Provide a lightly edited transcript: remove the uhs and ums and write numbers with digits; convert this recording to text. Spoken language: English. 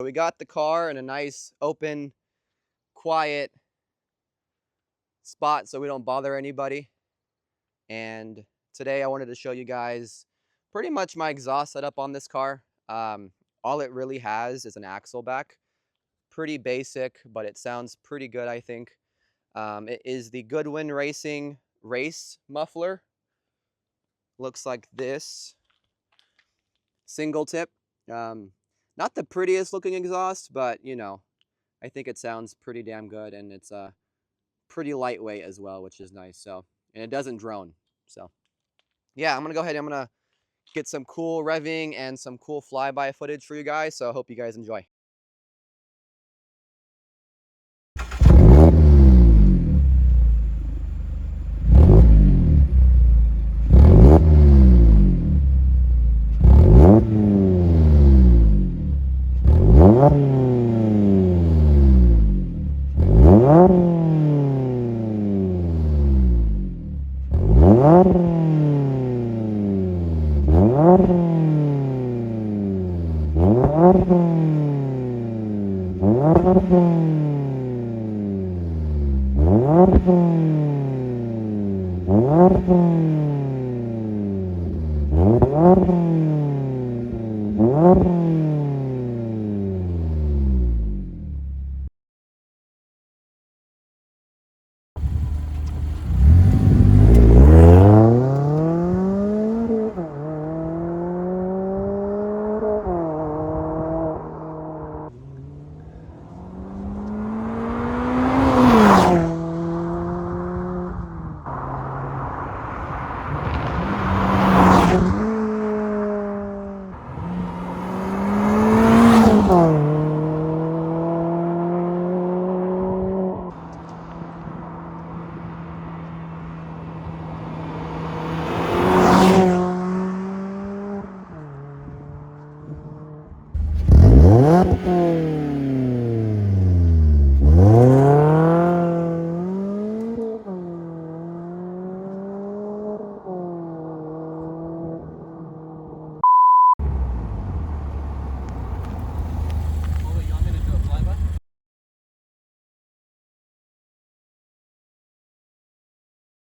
We got the car in a nice, open, quiet spot so we don't bother anybody. And today I wanted to show you guys pretty much my exhaust setup on this car. All it really has is an axle back. Pretty basic, but it sounds pretty good, I think. It is the Goodwin Racing race muffler. Looks like this. Single tip. Not the prettiest looking exhaust, but you know, I think it sounds pretty damn good, and it's pretty lightweight as well, which is nice. So, and it doesn't drone. So, yeah, I'm gonna go ahead. I'm gonna get some cool revving and some cool flyby footage for you guys. So I hope you guys enjoy.